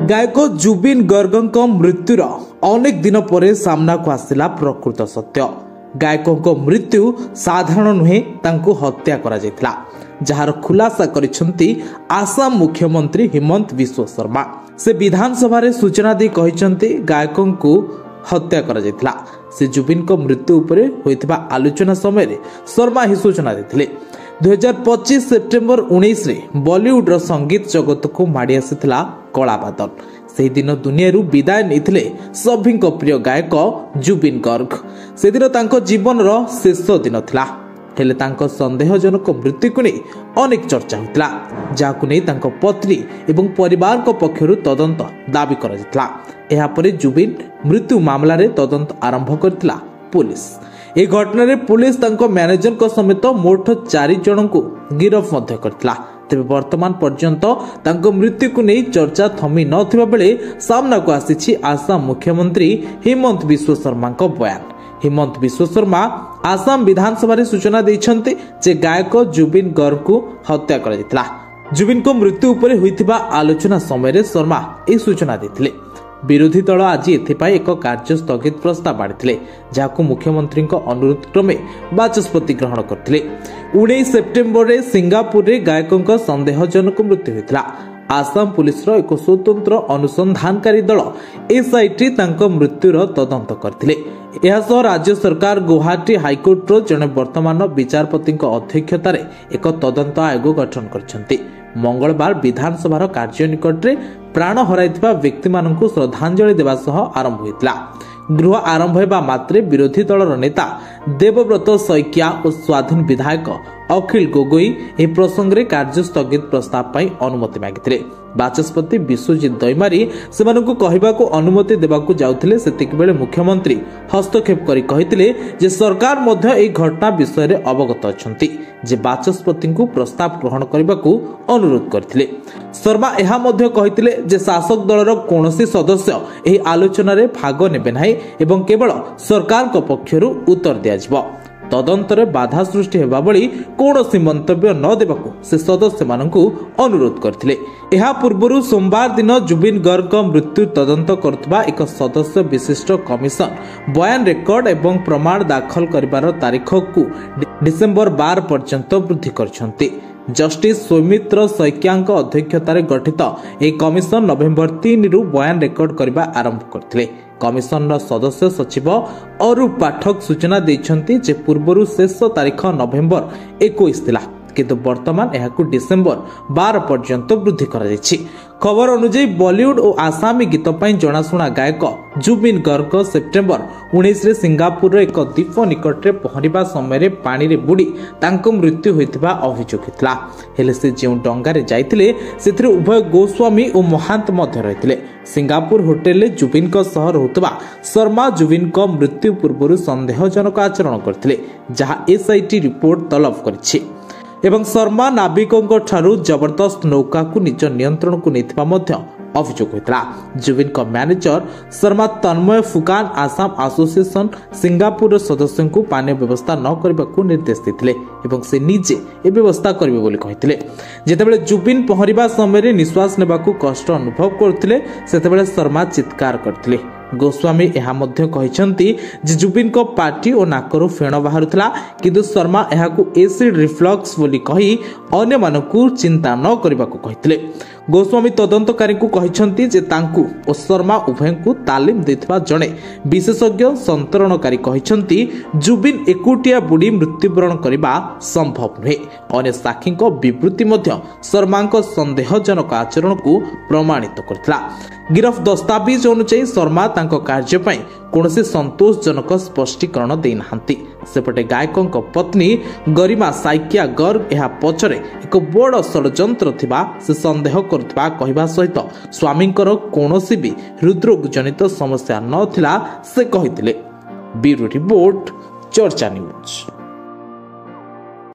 गायक जुबिन गर्गଙ୍କ मृत्युर अनेक दिन पर सामना को आसिला प्रकृत सत्य। गायकों मृत्यु साधारण नुहे, तांको हत्या करा जायतिला, जहार खुलासा करिसेंती आसाम मुख्यमंत्री हिमंत विश्व शर्मा। से विधानसभा रे सूचना दी कहिसेंती गायकों को हत्या करा जायतिला। से जुबिन को मृत्यु उपरे होइतिबा आलोचना समय रे शर्मा ही सूचना देथिले। 2025 सेप्टेम्बर 19 रे बॉलीवुड रो संगीत जगत को माड़ी आसीथिला कला बादल। से दिन दुनिया विदाय नहीं सभी प्रिय गायक जुबिन गर्ग। से दिन तांको जीवन रो शेष दिन थिला। हेले तांको संदेहजनक मृत्यु को नहीं अनेक चर्चा होता, जहां नहीं तांको पत्नी एवं परिवार को पक्षरु तदंत दाबी करा जितला। एहा परे जुबिन मृत्यु मामला रे तदंत आरंभ करथिला पुलिस। ए घटना रे पुलिस तांको मैनेजर को समेत मोट 4 जन को गिरफ मध्य करथिला। तेबे वर्तमान पर्यंत तांको मृत्यु को नहीं चर्चा थमी नथिबा बेले सामना को आसीछि आसाम मुख्यमंत्री हिमंत विश्व शर्मा को बयान। हिमंत विश्व शर्मा आसाम विधानसभा रे सूचना दैछन्ते जे गायक जुबिन गर्ग को हत्या करा जितला। जुबिन को मृत्यु उपरे होइतिबा आलोचना समय रे शर्मा ए सूचना दैथिले। विरोधी दल आज एथिपाई एक कार्य स्थगित प्रस्ताव आनिथिले, जाहाको मुख्यमंत्री अनुरोध क्रमे बाचस्पति ग्रहण करथिले। 19 सेप्टेम्बर रे सिंगापुर रे गायकों संदेहजनक मृत्यु होइतिला। आसाम पुलिस रो एक स्वतंत्र अनुसंधानकारी दल एसआईटी तांको मृत्युर तदंत करथिले। एहा सह राज्य सरकार गुवाहाटी हाईकोर्ट रो जने वर्तमान विचारपति अध्यक्षतार एक तदंत आयोग गठन करछन्ती। मंगलवार विधानसभा कार्य निकट रे प्राण हराइथिबा व्यक्ति मानकु श्रद्धांजलि देवा सह आरंभ होइतला। गृह आरंभ हेबा मात्रे विरोधी दलर नेता देवव्रत सैकिया और स्वाधीन विधायक अखिल गोगोई ए प्रसंग रे कार्य स्थगित प्रस्ताव पई अनुमति मागिथिले। बाचस्पति विश्वजित दैमारी सेमानकु कहिबाकू अनुमति देबाकू जाउथिले। सेतिक बेले मुख्यमंत्री हस्तक्षेप करी कहिथिले जे सरकार मध्य ए घटना विषय रे अवगत अछंती, जे बाचस्पति को प्रस्ताव ग्रहण करबाकू अनुरोध करथिले। शर्मा एहा मध्य कहिथिले जे शासक दलर कोनोसी सदस्य एही आलोचना रे भाग नेबे नाही एवं केवल सरकार को पक्षरु उत्तर दिया जिवो। तदंतरे बाधा सृष्टि हेबा बळी कोनोसी मंतव्य न देबाकू से सदस्य मानकू अनुरोध करथिले। एहा पूर्वरु सोमवार दिन जुबिन गर्ग मृत्यु तदंत करथबा एक सदस्य विशिष्ट कमिशन बयान रेकर्ड एवं प्रमाण दाखल करिबार तारीख को डिसेंबर 12 पर्यंत वृद्धि करछन्ती। जस्टिस सौमित्र सैकियाଙ୍କ अध्यक्षतार गठित एक कमिशन नवेम्बर 3 रु बयान रेकर्ड करबा आरंभ करथिले। कमिशन सदस्य सचिव अरूप पाठक सूचना दैछन्ती जे पूर्वरु शेष तारीख नवेम्बर 21 थिला, किंतु वर्तमान एहाकु डिसेंबर 12 पर्यंत वृद्धि करा जायछि। खबर अनुसार बॉलीवुड और आसामी गीत पई जनाशुना गायक जुबिन गर्ग सेप्टेम्बर 19 रे सिंगापुर रो एक द्वीप निकट रे पहरिबा समय रे पानी रे बुडी तांको मृत्यु होइतिबा अभियोग हितला। हेले से जे डंगा रे जाइतिले सेथिरे उभय गोस्वामी और महांत मध्य रहितिले। सिंगापुर होटेल रे जुबिन को सह रहउतबा शर्मा जुबिन को मृत्यु पूर्व संदेहजनक आचरण करथिले, जहा एसआईटी रिपोर्ट तलब करिछि एवं शर्मा नाविकों ठारू जबरदस्त नौका को निज नियंत्रण को नेथिबा मध्य अभियोग होइतला। जुबिन को मैनेजर शर्मा तन्मय फुकान आसाम एसोसिएशन सिंगापुर सदस्यों को पानी व्यवस्था न करबा को निर्देश देथिले एवं से निजे ए व्यवस्था करबे बोली कहिथिले। जेतेबेले जुबिन पहरिबा समय रे निश्वास नेबा को कष्ट अनुभव करथिले, सेतेबेले शर्मा चित्कार करथिले। गोस्वामी एहा मध्य कहिसंती जे जुबिन को पार्टी और नाकरू फेण बाहरुतला, किंतु शर्मा एहाकू एसिड रिफ्लक्स बोली कही अन्य मानकू चिंता न करबा को कहिथिले। गोस्वामी तदंतकारी को कहिसंती जे तांकू और शर्मा उभय को तालीम देथिबा जणे विशेषज्ञ संतरणकारी कहिसंती जुबिन एकुटिया बुडी मृत्युवरण करबा संभव नुहे। अन्य साक्षी को विवृत्ति मध्य शर्मा को संदेहजनक आचरण को प्रमाणित करथिला। गिरफ दस्तावेज अनुसार शर्मा तांको कार्य पई कोनोसी संतोषजनक स्पष्टीकरण देई नाहंती। सेपटे गायकों पत्नी गरिमा साइकिया गर्ग एहा पछरे एक बड़ षडयंत्र थिबा से संदेह करथबा कहिबा सहित स्वामींकर कोनोसी भी हृदरोग जनित समस्या न थिला से कहिथिले। ब्यूरो रिपोर्ट चर्चा न्यूज।